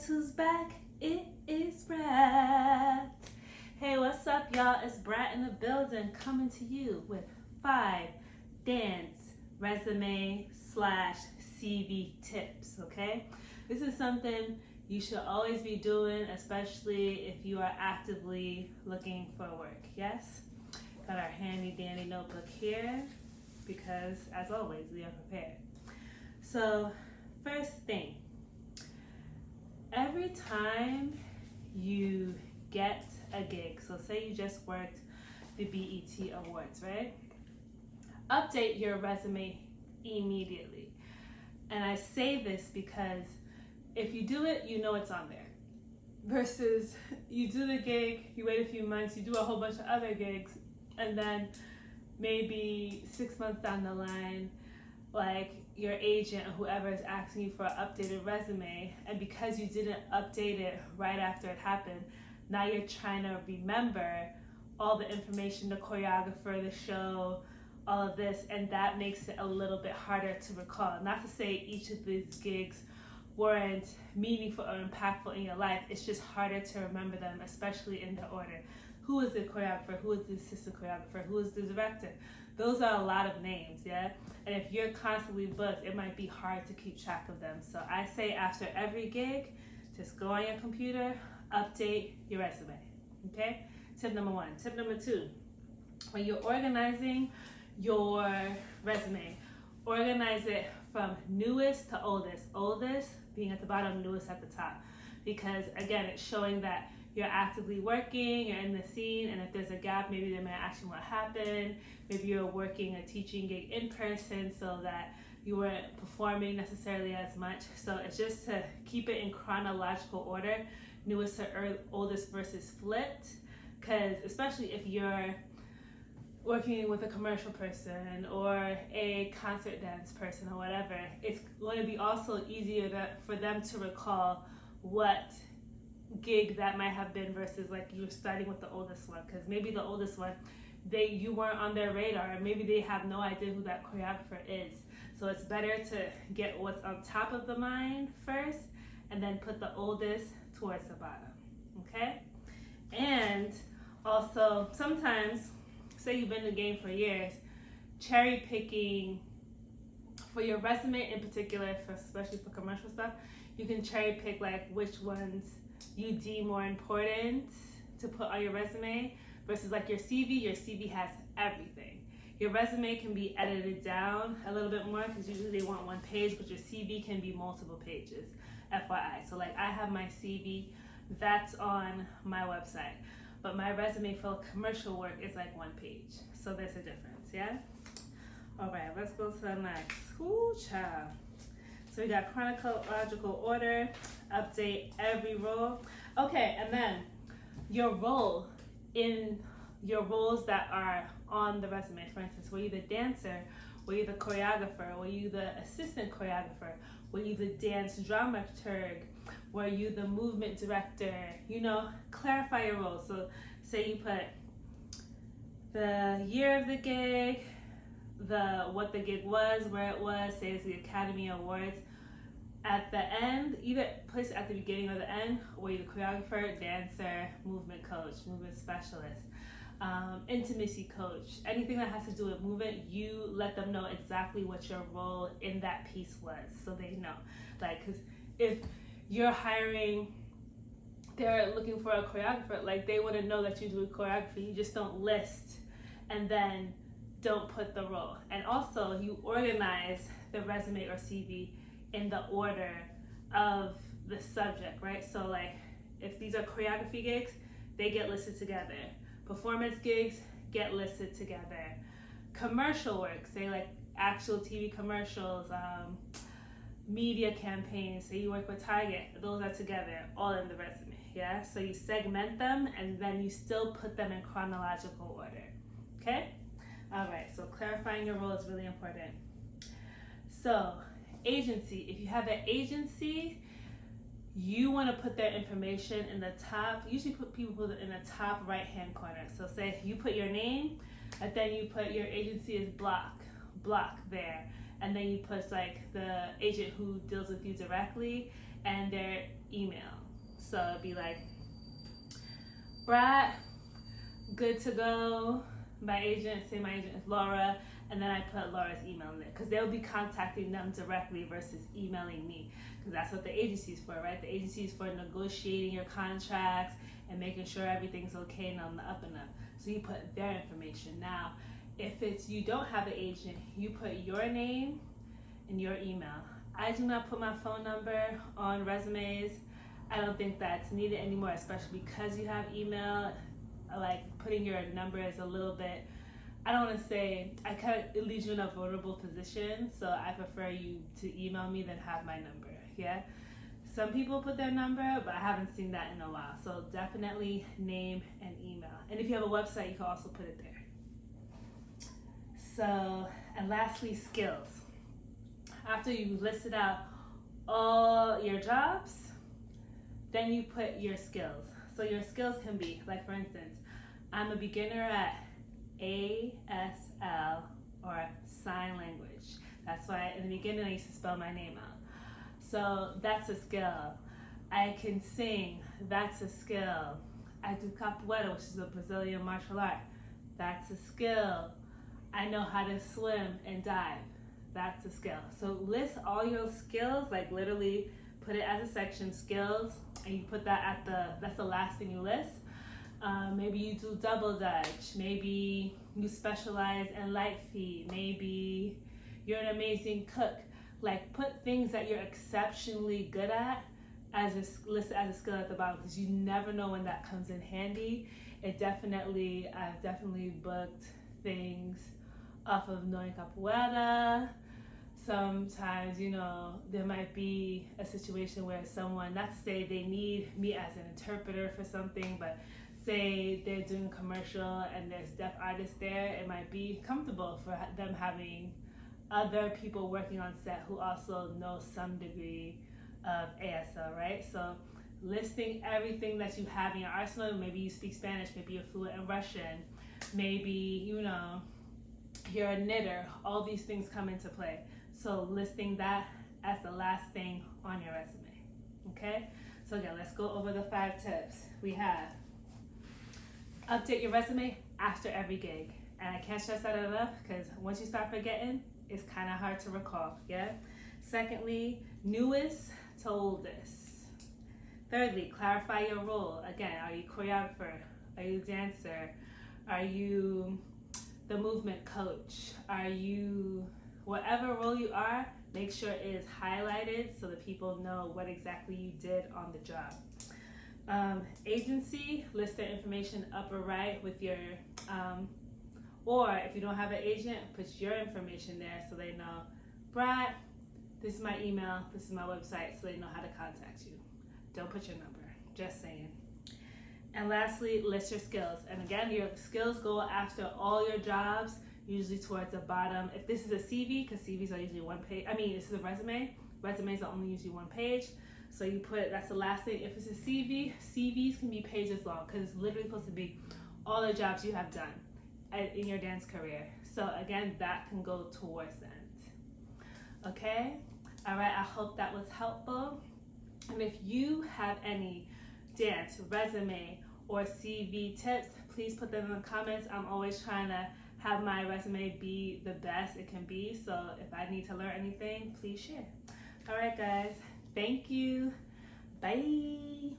guess who's back? It is Brat. Hey, what's up, y'all? It's Brat in the building, coming to you with 5 dance resume / CV tips, okay? This is something you should always be doing, especially if you are actively looking for work, yes? Got our handy dandy notebook here because, as always, we are prepared. So, first thing, every time you get a gig, so say you just worked the BET Awards, right? Update your resume immediately. And I say this because if you do it, you know it's on there. Versus you do the gig, you wait a few months, you do a whole bunch of other gigs, and then maybe 6 months down the line, like your agent or whoever is asking you for an updated resume, and because you didn't update it right after it happened, now you're trying to remember all the information, the choreographer, the show, all of this, and that makes it a little bit harder to recall. Not to say each of these gigs weren't meaningful or impactful in your life, it's just harder to remember them, especially in the order. Who is the choreographer? Who is the assistant choreographer? Who is the director? Those are a lot of names, yeah? And if you're constantly booked, it might be hard to keep track of them. So I say after every gig, just go on your computer, update your resume, okay? Tip number 1. Tip number 2, when you're organizing your resume, organize it from newest to oldest. Oldest being at the bottom, newest at the top. Because again, it's showing that you're actively working, you're in the scene, and if there's a gap, maybe they might ask you what happened. Maybe you're working a teaching gig in person so that you weren't performing necessarily as much. So it's just to keep it in chronological order, newest to oldest versus flipped. Because especially if you're working with a commercial person or a concert dance person or whatever, it's going to be also easier for them to recall what gig that might have been versus like you were starting with the oldest one, because maybe the oldest one you weren't on their radar, or maybe they have no idea who that choreographer is. So it's better to get what's on top of the mind first and then put the oldest towards the bottom, okay? And also sometimes, say you've been in the game for years, cherry picking for your resume in particular, especially for commercial stuff, you can cherry pick like which ones you deem more important to put on your resume versus like your CV. Your CV has everything. Your resume can be edited down a little bit more because usually they want 1 page, but your CV can be multiple pages, FYI. So like I have my CV, that's on my website, but my resume for commercial work is like 1 page. So there's a difference, yeah? All right, let's go to the next. Ooh, child. So we got chronological order, update every role. Okay, and then your role in your roles that are on the resume. For instance, were you the dancer? Were you the choreographer? Were you the assistant choreographer? Were you the dance dramaturg? Were you the movement director? You know, clarify your roles. So say you put the year of the gig, what the gig was, where it was, say it's the Academy Awards. At the end, either place it at the beginning or the end, were you the choreographer, dancer, movement coach, movement specialist, intimacy coach, anything that has to do with movement, you let them know exactly what your role in that piece was so they know. Like, because if you're hiring, they're looking for a choreographer, like they wouldn't know that you do choreography. You just don't list and then don't put the role. And also you organize the resume or CV in the order of the subject, right? So like if these are choreography gigs, they get listed together. Performance gigs get listed together. Commercial work, say like actual TV commercials, media campaigns, say you work with Target, those are together, all in the resume, yeah? So you segment them and then you still put them in chronological order, okay? All right, so clarifying your role is really important. So agency, if you have an agency, you want to put their information in the top, usually people put it in the top right hand corner. So say you put your name and then you put your agency is block there, and then you put like the agent who deals with you directly and their email. So it'd be like, Brat, good to go. My agent, say my agent is Laura, and then I put Laura's email in there because they'll be contacting them directly versus emailing me, because that's what the agency's for, right? The agency's for negotiating your contracts and making sure everything's okay and on the up and up. So you put their information. Now, if it's you don't have an agent, you put your name and your email. I do not put my phone number on resumes. I don't think that's needed anymore, especially because you have email. Like putting your number is a little bit, I don't want to say, it leaves you in a vulnerable position, so I prefer you to email me than have my number, yeah? Some people put their number, but I haven't seen that in a while, so definitely name and email. And if you have a website, you can also put it there. So, and lastly, skills. After you've listed out all your jobs, then you put your skills. So your skills can be, like for instance, I'm a beginner at ASL or sign language. That's why in the beginning I used to spell my name out. So that's a skill. I can sing, that's a skill. I do capoeira, which is a Brazilian martial art. That's a skill. I know how to swim and dive. That's a skill. So list all your skills, like literally put it as a section, skills, and you put that that's the last thing you list. Maybe you do double dutch, maybe you specialize in light feed, maybe you're an amazing cook. Like put things that you're exceptionally good at as listed as a skill at the bottom, because you never know when that comes in handy. I've definitely booked things off of knowing capoeira. Sometimes, there might be a situation where someone, not to say they need me as an interpreter for something, but say they're doing a commercial and there's deaf artists there, it might be comfortable for them having other people working on set who also know some degree of ASL, right? So listing everything that you have in your arsenal. Maybe you speak Spanish, maybe you're fluent in Russian, maybe, you're a knitter. All these things come into play. So listing that as the last thing on your resume, okay? So again, let's go over the 5 tips. We have update your resume after every gig. And I can't stress that enough, because once you start forgetting, it's kind of hard to recall, yeah? Secondly, newest to oldest. Thirdly, clarify your role. Again, are you choreographer? Are you dancer? Are you the movement coach? Are you, whatever role you are, make sure it is highlighted so that people know what exactly you did on the job. Agency, list their information upper right with your, or if you don't have an agent, put your information there so they know, Brad, this is my email, this is my website, so they know how to contact you. Don't put your number, just saying. And lastly, list your skills. And again, your skills go after all your jobs, usually towards the bottom. If this is a CV, because CVs are usually one page, this is a resume. Resumes are only usually one page. So you put, that's the last thing. If it's a CV, CVs can be pages long, because it's literally supposed to be all the jobs you have done in your dance career. So again, that can go towards the end. Okay? All right, I hope that was helpful. And if you have any dance, resume, or CV tips, please put them in the comments. I'm always trying to have my resume be the best it can be. So if I need to learn anything, please share. All right, guys. Thank you. Bye.